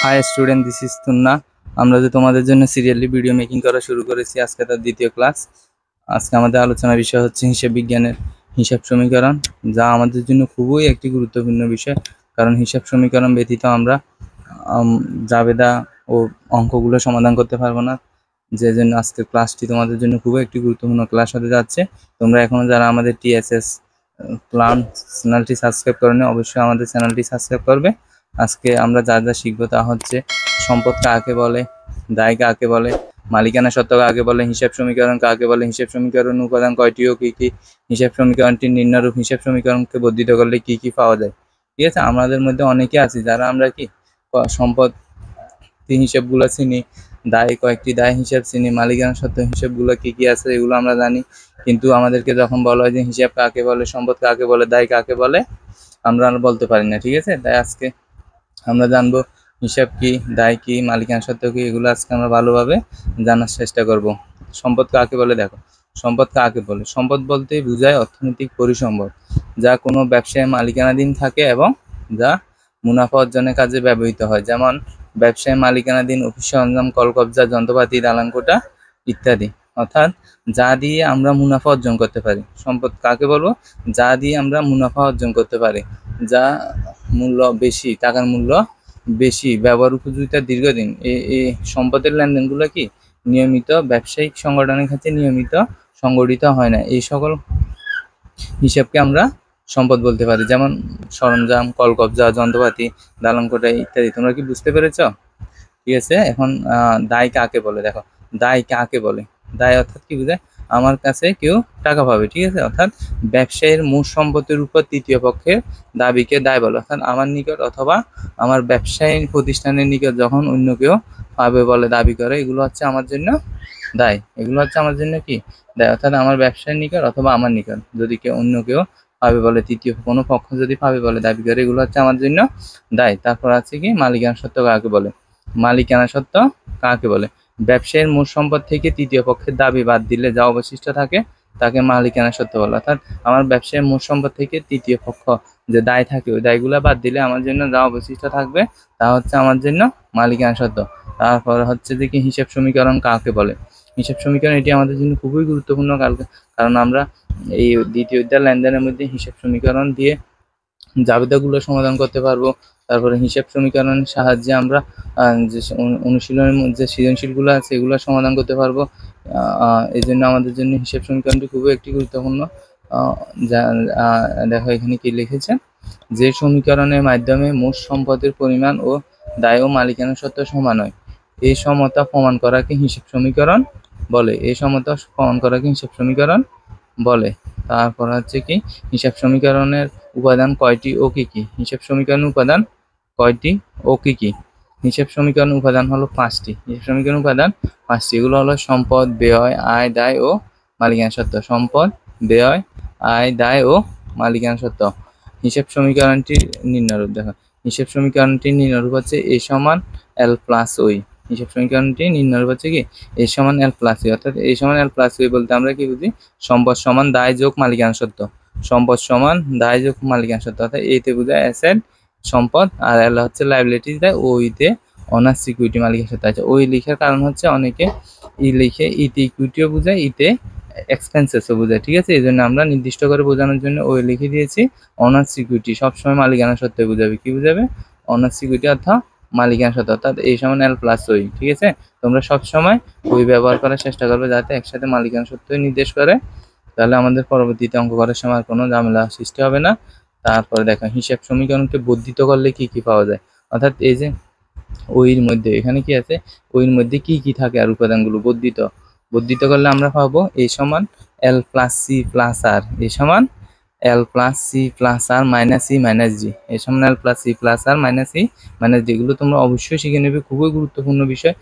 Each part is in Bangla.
High student, this is Tunna. আমরা যে তোমাদের জন্য সিরিয়ালি ভিডিও মেকিং করা শুরু করেছি, আজকে তার দ্বিতীয় ক্লাস। আজকে আমাদের আলোচনার বিষয় হচ্ছে হিসাব বিজ্ঞানের হিসাব সমীকরণ, যা আমাদের জন্য খুবই একটি গুরুত্বপূর্ণ বিষয়। কারণ হিসাব সমীকরণ ব্যতীত আমরা জাবেদা ও অঙ্কগুলো সমাধান করতে পারবো না। যে জন্য আজকের ক্লাসটি তোমাদের জন্য খুবই একটি গুরুত্বপূর্ণ ক্লাস হতে যাচ্ছে। তোমরা এখনো যারা আমাদের টিএসএস প্ল্যান চ্যানেলটি সাবস্ক্রাইব করোনি, অবশ্যই আমাদের চ্যানেলটি সাবস্ক্রাইব করবে। আজকে আমরা যা যা শিখবো তা হচ্ছে সম্পদ কাকে বলে, দায় কাকে বলে, মালিকানা সত্ত্ব কাকে বলে, হিসাব সমীকরণ কাকে বলে, হিসাব সমীকরণ উপাদান কয়টি ও কী কী, হিসাব সমীকরণটি নিম্নরূপ হিসাব সমীকরণকে বর্ধিত করলে কী কী পাওয়া যায়। ঠিক আছে, আমাদের মধ্যে অনেকে আছি যারা আমরা কি সম্পদ হিসাবগুলো চিনি, দায় কয়েকটি দায় হিসাব চিনি, মালিকানা সত্ত্ব হিসাবগুলো কী কী আছে এগুলো আমরা জানি, কিন্তু আমাদেরকে যখন বলা হয় যে হিসাব কাকে বলে, সম্পদ কাকে বলে, দায় কাকে বলে, আমরা বলতে পারি না। ঠিক আছে, তাই আজকে আমরা জানবো হিসাব কি, দায় কি, মালিকানা সত্ত্ব কি, এগুলো আজকে আমরা ভালোভাবে জানার চেষ্টা করব। সম্পদ কাকে বলে দেখো, সম্পদ কাকে বলে? সম্পদ বলতে বোঝায় অর্থনৈতিক পরিসম্পদ, যা কোনো ব্যবসায় মালিকানাধীন থাকে এবং যা মুনাফা অর্জনের কাজে ব্যবহৃত হয়। যেমন ব্যবসায় মালিকানাধীন অফিস সরঞ্জাম, কলকবজা, যন্ত্রপাতি, দালানকোঠা ইত্যাদি, অর্থাৎ যা দিয়ে আমরা মুনাফা অর্জন করতে পারি। সম্পদ কাকে বলবো? যা দিয়ে আমরা মুনাফা অর্জন করতে পারি, যা মূল্য বেশি, টাকার মূল্য বেশি, ব্যবহার উপযোগিতা দীর্ঘদিন। এই সম্পদের লেনদেনগুলো কি নিয়মিত ব্যবসায়িক সংগঠনের ক্ষেত্রে নিয়মিত সংগঠিত হয় না। এই সকল হিসাবকে আমরা সম্পদ বলতে পারি, যেমন সরঞ্জাম, কলকবজা, যন্ত্রপাতি, দালানকোঠা ইত্যাদি। তোমরা কি বুঝতে পেরেছ? ঠিক আছে, এখন দায় কাকে বলে দেখো। দায় কাকে বলে? দায় অর্থাৎ কি বোঝায়? আমার কাছে কেউ টাকা পাবে। ঠিক আছে, অর্থাৎ ব্যবসায়ীর মূল সম্পত্তির উপর তৃতীয় পক্ষের দাবিকে দায় বলে। অর্থাৎ আমার নিকট অথবা আমার ব্যবসায়ী প্রতিষ্ঠানের নিকট যখন অন্য কেউ পাবে বলে দাবি করে, এগুলো হচ্ছে আমার জন্য দায়। এগুলো হচ্ছে আমার জন্য কি দায়, অর্থাৎ আমার ব্যবসায়ীর নিকট অথবা আমার নিকট যদি কেউ অন্য কেউ পাবে বলে, তৃতীয় কোনো পক্ষ যদি পাবে বলে দাবি করে, এগুলো হচ্ছে আমার জন্য দায়। তারপর আছে কি মালিকানা সত্ত্ব কাকে বলে? মালিকানা সত্ত্ব কাকে বলে? ব্যবসায়ীর মূল সম্পদ থেকে তৃতীয় পক্ষের দাবি বাদ দিলে যা অবশিষ্ট থাকে তাকে মালিকানা সত্ত্ব বলে। অর্থাৎ আমার ব্যবসায়ীর মূল সম্পদ থেকে তৃতীয় পক্ষ যে দায় থাকে, ওই দায়গুলো বাদ দিলে আমার জন্য যা অবশিষ্ট থাকবে তা হচ্ছে আমার জন্য মালিকানা সত্ত্ব। তারপর হচ্ছে যে কি হিসাব সমীকরণ কাকে বলে? হিসাব সমীকরণ এটি আমাদের জন্য খুবই গুরুত্বপূর্ণ, কারণ আমরা এই দ্বিতীয় অধ্যায় লেনদেনের মধ্যে হিসাব সমীকরণ দিয়ে জাবেদাগুলো সমাধান করতে পারবো। তারপরে হিসাব সমীকরণের সাহায্যে আমরা যে অনুশীলনের যে সৃজনশীলগুলো আছে এগুলো সমাধান করতে পারবো। এই জন্য আমাদের জন্য হিসাব সমীকরণটি খুবই একটি গুরুত্বপূর্ণ। দেখো এখানে কি লিখেছে, যে সমীকরণের মাধ্যমে মোট সম্পদের পরিমাণ ও দায় ও মালিকানা সত্ত্ব সমান হয়, এই সমতা প্রমাণ করাকে হিসাব সমীকরণ বলে। এই সমতা প্রমাণ করাকে হিসাব সমীকরণ বলে। তারপর হচ্ছে কি হিসাব সমীকরণের উপাদান কয়টি ও কি কি? হিসাব সমীকরণের উপাদান কয়টি ও কি কি? হিসাব সমীকরণ উপাদান হলো 5টি। হিসাব সমীকরণ উপাদান 5টি। এগুলো হলো সম্পদ, ব্যয়, আয়, দায় ও মালিকানা সত্ত্ব। সম্পদ, ব্যয়, আয়, দায় ও মালিকানা সত্ত্ব। হিসাব সমীকরণটি নিম্নরূপ দেখো। হিসাব সমীকরণটি নিম্নরূপ হচ্ছে এ সমান এল প্লাস ওই। হিসাব সমীকরণটি নিম্নরূপ হচ্ছে কি এ সমান এল প্লাস ওই। অর্থাৎ এ সমান এল প্লাস ওই বলতে আমরা কি বুঝি? সম্পদ সমান দায় যোগ মালিকানা সত্ত্ব। সম্পদ সমান দায় যোগ মালিকানা সত্ত্ব। অর্থাৎ এতে বোঝায় অ্যাসেট সম্পদ, আর এল হচ্ছে লাইবিলিটিস, দেয় ওইতে অনার্স ইকুইটি মালিকানা সত্ত্ব। আছে ওই লেখার কারণ হচ্ছে অনেকে ই লিখে ইতে ইকুইটিও বোঝায়, ইতে এক্সপেন্সেসও বোঝায়। ঠিক আছে, এই জন্য আমরা নির্দিষ্ট করে বোঝানোর জন্য ওই লিখে দিয়েছি। অনার্স ইকুইটি সবসময় মালিকানা সত্ত্বে বোঝাবে। কি বোঝাবে? অনার্স ইকুইটি অর্থাৎ মালিকানা সত্ত্ব, অর্থাৎ এই সমান এল প্লাস ওই। ঠিক আছে, তোমরা সবসময় ওই ব্যবহার করার চেষ্টা করবে যাতে একসাথে মালিকানা সত্ত্ব নির্দেশ করে, তাহলে আমাদের পরবর্তীতে অঙ্ক করার সময় কোনো ঝামেলা সৃষ্টি হবে না। তারপরে দেখো হিসাব সমীকরণকে বর্ধিত করলে কি কি পাওয়া যায়। অর্থাৎ এই যে ওইর মধ্যে এখানে কি আছে, ওইর মধ্যে কি কি থাকে আর উপাদানগুলো বর্ধিত করলে আমরা পাবো এ সমান এল প্লাস সি প্লাস আর, এ সমান এল প্লাস সি প্লাস আর মাইনাস সি মাইনাস জি, এ সমান এল প্লাস সি প্লাস আর মাইনাস সি মাইনাস জি। এগুলো তোমরা অবশ্যই শিখে নেবে, খুবই গুরুত্বপূর্ণ বিষয়।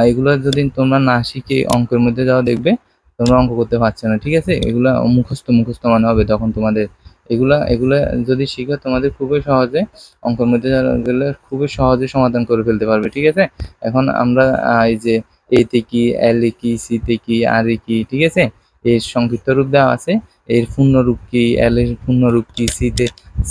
এগুলো যদি তোমরা না শিখে অঙ্কের মধ্যে যাওয়া দেখবে তোমরা অঙ্ক করতে পারছো না। ঠিক আছে, এগুলা মুখস্থ মনে হবে তখন তোমাদের। এগুলা যদি শিখো তোমাদের খুবই সহজে অঙ্কের মধ্যে গেলে খুবই সহজে সমাধান করে ফেলতে পারবে। ঠিক আছে, এখন আমরা এই যে এতে কি, এল এ কি, সিতে কি, আর এ কি, ঠিক আছে, এর সংক্ষিপ্ত রূপ দেওয়া আছে। এর পূর্ণরূপ কি, এল এর পূর্ণরূপ কি,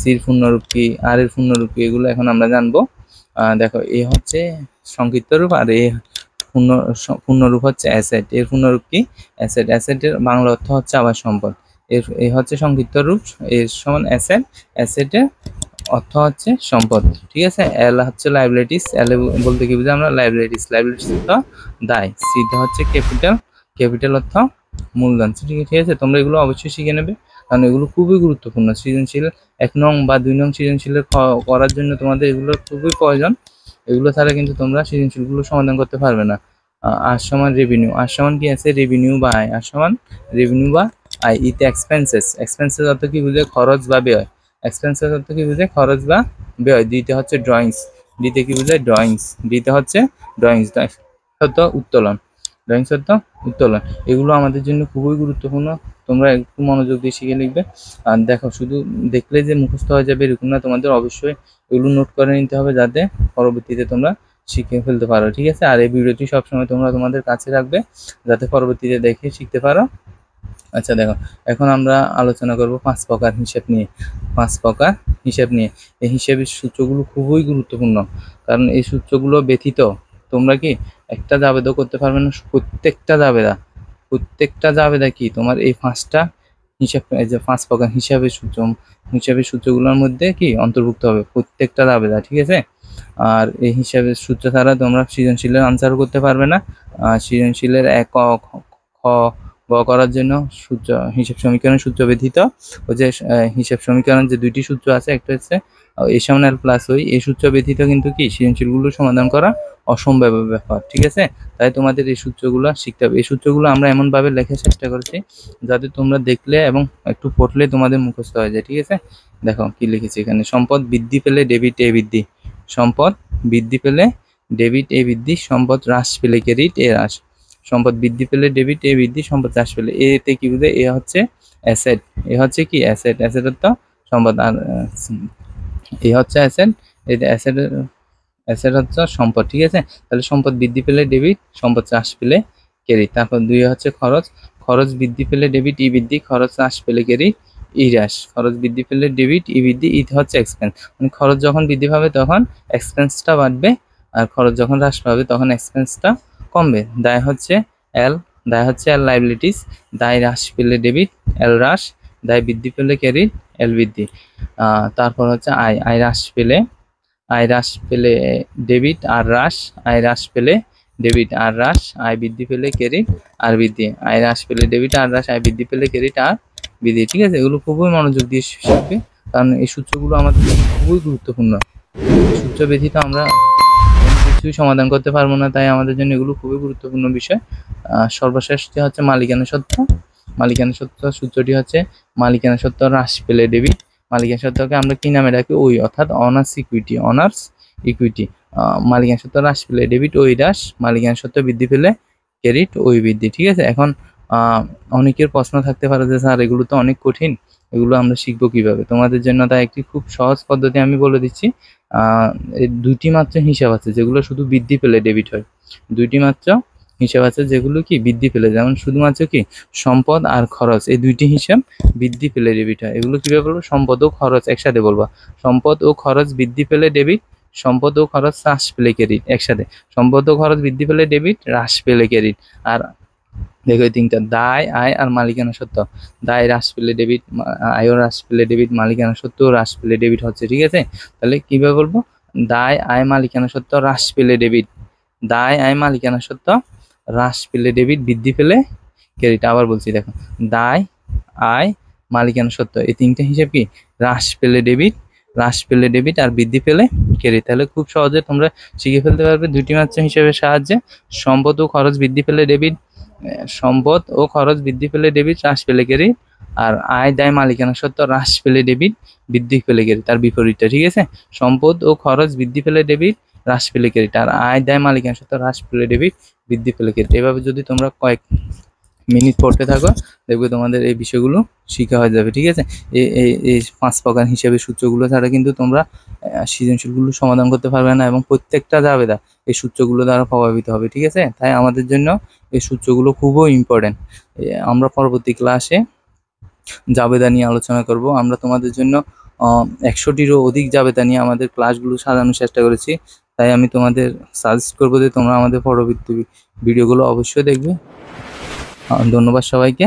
সির পূর্ণরূপ কি, আর এর পূর্ণরূপ কি, এগুলো এখন আমরা জানবো। দেখো এ হচ্ছে সংক্ষিপ্ত রূপ, আর এ পূর্ণরূপ হচ্ছে অ্যাসেট। এর পূর্ণরূপ কি? অ্যাসেট। অ্যাসেটের বাংলা অর্থ হচ্ছে আবার সম্পদ। এ হচ্ছে সংক্ষিপ্ত রূপ, এর সমান অ্যাসেট। অ্যাসেটের অর্থ হচ্ছে সম্পদ, ঠিক আছে। এল হচ্ছে লাইবিলিটিস। এল বলতে কি বুঝি আমরা? লাইবিলিটিস। লাইবিলিটিস অর্থ দায়। সিটা হচ্ছে ক্যাপিটাল। ক্যাপিটাল অর্থ মূলধন। ঠিক আছে, তোমরা এগুলো অবশ্যই শিখে নেবে, কারণ এগুলো খুবই গুরুত্বপূর্ণ। সৃজনশীল 1 নং বা 2 নং সৃজনশীলের করার জন্য তোমাদের এগুলোর খুবই প্রয়োজন। এগুলো ছাড়া কিন্তু তোমরা সৃজনশীলগুলো সমাধান করতে পারবে না। আর সমান রেভিনিউ। আর সমান কি আছে? রেভিনিউ বা আয়। আর সমান রেভিনিউ বা আয়। ইতে এক্সপেন্সেস। এক্সপেন্সেস অর্থ কি বুঝে? খরচ বা ব্যয়। এক্সপেন্সেস অর্থ কি বুঝে? খরচ বা ব্যয়। দিতে হচ্ছে ড্রয়িংস। দিতে কি বুঝে? ড্রয়িংস। দিতে হচ্ছে ড্রয়িংস। অর্থ উত্তোলন। ড্রয়িংস অর্থ উত্তোলন। এগুলো আমাদের জন্য খুবই গুরুত্বপূর্ণ। তোমরা একটু মনোযোগ দিয়ে শিখে লিখবে। আর দেখো, শুধু দেখলে যে মুখস্থ হয়ে যাবে এরকম না, তোমাদের অবশ্যই এগুলো নোট করে নিতে হবে, যাতে পরবর্তীতে তোমরা শিখে ফেলতে পারো, ঠিক আছে। আর এই ভিডিওটি সবসময় তোমরা তোমাদের কাছে রাখবে, যাতে পরবর্তীতে দেখে শিখতে পারো। আচ্ছা দেখো, এখন আমরা আলোচনা করব 5 প্রকার হিসাব নিয়ে। 5 প্রকার হিসাব নিয়ে। এই হিসাবের সূত্রগুলো খুবই গুরুত্বপূর্ণ, কারণ এই সূত্রগুলো ব্যতীত তোমরা কি একটা জাবেদা করতে পারবে না। প্রত্যেকটা জাবেদা কি তোমার এই 5টা হিসাব, এই যে 5 প্রকার হিসাবের সূত্রগুলোর মধ্যে কি অন্তর্ভুক্ত হবে প্রত্যেকটা জাবেদা, ঠিক আছে। আর এই হিসাবের সূত্র ছাড়া তোমরা সৃজনশীলের আনসার করতে পারবে না। সৃজনশীলের এক খ গ করার জন্য হিসাব সমীকরণের সূত্র ব্যতীত ওই যে হিসাব সমীকরণ যে 2টি সূত্র আছে, একটা হচ্ছে এ সমান এল প্লাস ওই, এই সূত্র ব্যতীত কিন্তু কি সৃজনশীলগুলো সমাধান করা অসম্ভব ব্যাপার, ঠিক আছে। তাই তোমাদের এই সূত্রগুলো শিখতে হবে। এই সূত্রগুলো আমরা এমনভাবে লেখার চেষ্টা করেছি যাতে তোমরা দেখলে এবং একটু পড়লে তোমাদের মুখস্থ হয়ে যায়, ঠিক আছে। দেখো কি লিখেছি এখানে: সম্পদ বৃদ্ধি পেলে ডেবিট এ বৃদ্ধি। সম্পদ বৃদ্ধি পেলে ডেবিট এ বৃদ্ধি। সম্পদ হ্রাস পেলে ক্রেডিট এ হ্রাস। সম্পদ বৃদ্ধি পেলে ডেবিট এ বৃদ্ধি। সম্পদ হ্রাস পেলে এতে কি বুঝে? এ হচ্ছে অ্যাসেট। এ হচ্ছে কি? অ্যাসেট। অ্যাসেটের তো সম্পদ। আর এ হচ্ছে অ্যাসেট। এটা অ্যাসেট হচ্ছে সম্পদ, ঠিক আছে। তাহলে সম্পদ বৃদ্ধি পেলে ডেবিট, সম্পদ হ্রাস পেলে ক্রেডিট। তারপর 2 হচ্ছে খরচ। খরচ বৃদ্ধি পেলে ডেবিট ই বৃদ্ধি। খরচ হ্রাস পেলে ক্রেডিট ই হ্রাস। খরচ বৃদ্ধি পেলে ডেবিট ই বৃদ্ধি। ই হচ্ছে এক্সপেন্স। মানে খরচ যখন বৃদ্ধি পাবে তখন এক্সপেন্সটা বাড়বে, আর খরচ যখন হ্রাস পাবে তখন এক্সপেন্সটা কমবে। দায় হচ্ছে এল। দায় হচ্ছে এল লাইবিলিটিস। দায় হ্রাস পেলে ডেবিট, এল হ্রাস। দায় বৃদ্ধি পেলে ক্রেডিট, এল বৃদ্ধি। তারপর হচ্ছে আয়। আয় হ্রাস পেলে ডেবিট আর হ্রাস। আয় হ্রাস পেলে ডেবিট আর হ্রাস। আয় বৃদ্ধি পেলে ক্রেডিট আর বৃদ্ধি। আয় হ্রাস পেলে ডেবিট আর হ্রাস। আয় বৃদ্ধি পেলে ক্রেডিট আর বৃদ্ধি, ঠিক আছে। এগুলো খুবই মনোযোগ দিয়ে শিখবে, কারণ এই সূত্রগুলো আমাদের জন্য খুবই গুরুত্বপূর্ণ। এই সূত্র ব্যতীত আমরা কিছুই সমাধান করতে পারবো না, তাই আমাদের জন্য এগুলো খুবই গুরুত্বপূর্ণ বিষয়। সর্বশেষ হচ্ছে মালিকানা সত্ত্ব। মালিকানা সত্ত্ব সূত্রটি হচ্ছে মালিকানা সত্ত্ব হ্রাস পেলে ডেবিট। মালিকানা সত্ত্বকে আমরা কি নামে ডাকি? ওই, অর্থাৎ অনার্স ইকুইটি। Honours equity. মালিকানা সত্ত্ব হ্রাস পেলে ডেবিট ওই হ্রাস। মালিকানা সত্ত্ব বৃদ্ধি পেলে ক্রেডিট ওই বৃদ্ধি, ঠিক আছে। এখন অনেকের প্রশ্ন থাকতে পারে যে স্যার এগুলো তো অনেক কঠিন, এগুলো আমরা শিখবো কিভাবে? তোমাদের জন্য তাই একটি খুব সহজ পদ্ধতি আমি বলে দিচ্ছি। 2টি মাত্র হিসাব আছে যেগুলো শুধু বৃদ্ধি পেলে ডেবিট হয়। 2টি মাত্র হিসাব আছে যেগুলো কি বৃদ্ধি পেলে, যেমন শুধুমাত্র কি সম্পদ আর খরচ, এই 2টি হিসাব বৃদ্ধি পেলে ডেবিট হয়। এগুলো কিভাবে বলবো? সম্পদ ও খরচ একসাথে বলবা। সম্পদ ও খরচ বৃদ্ধি পেলে ডেবিট। সম্পদ ও খরচ হ্রাস পেলে ক্রেডিট। একসাথে সম্পদ ও খরচ বৃদ্ধি পেলে ডেবিট, হ্রাস পেলে ক্রেডিট। আর দেখো এই 3টা: দায়, আয় আর মালিকানা সত্ত্ব। দায় হ্রাস পেলে ডেবিট, আয় হ্রাস পেলে ডেবিট, মালিকানা সত্ত্ব হ্রাস পেলে ডেবিট হচ্ছে, ঠিক আছে। তাহলে কিভাবে বলবো? দায়, আয়, মালিকানা সত্ত্ব হ্রাস পেলে ডেবিট। দায়, আয়, মালিকানা সত্ত্ব হ্রাস পেলে ডেবিট, বৃদ্ধি পেলে ক্রেডিট। আবার বলছি দেখো: দায়, আয়, মালিকানা সত্ত্ব, এই 3টা হিসাব কি হ্রাস পেলে ডেবিট, হ্রাস পেলে ডেবিট আর বৃদ্ধি পেলে ক্রেডিট। তাহলে খুব সহজে তোমরা শিখে ফেলতে পারবে 2টি মাত্র হিসাবের সাহায্যে। সম্পদ ও খরচ বৃদ্ধি পেলে ডেবিট, সম্পদ ও খরচ বৃদ্ধি পেলে ডেবিট, হ্রাস পেলে ক্রেডিট। আর আয়, দায়, মালিকানা সত্ত্ব হ্রাস পেলে ডেবিট, বৃদ্ধি পেলে ক্রেডিট, তার বিপরীতটা, ঠিক আছে। সম্পদ ও খরচ বৃদ্ধি পেলে ডেবিট, হ্রাস পেলে ক্রেডিট। আর আয়, দায়, মালিকানা সত্ত্ব হ্রাস পেলে ডেবিট, বৃদ্ধি পেলে ক্রেডিট। এভাবে যদি তোমরা কয়েক মিনিট পড়তে থাকো, দেখবে তোমাদের এই বিষয়গুলো শিখা হয়ে যাবে, ঠিক আছে। এই 5 প্রকার হিসাবের সূত্রগুলো ছাড়া কিন্তু তোমরা সৃজনশীলগুলো সমাধান করতে পারবে না, এবং প্রত্যেকটা জাবেদা এই সূত্রগুলো দ্বারা প্রভাবিত হবে, ঠিক আছে। তাই আমাদের জন্য এই সূত্রগুলো খুবই ইম্পর্টেন্ট। আমরা পরবর্তী ক্লাসে জাবেদা নিয়ে আলোচনা করব। আমরা তোমাদের জন্য 100টিরও অধিক জাবেদা নিয়ে আমাদের ক্লাসগুলো সাজানোর চেষ্টা করেছি, তাই আমি তোমাদের সাজেস্ট করবো যে তোমরা আমাদের পরবর্তী ভিডিওগুলো অবশ্যই দেখবে। ধন্যবাদ সবাইকে।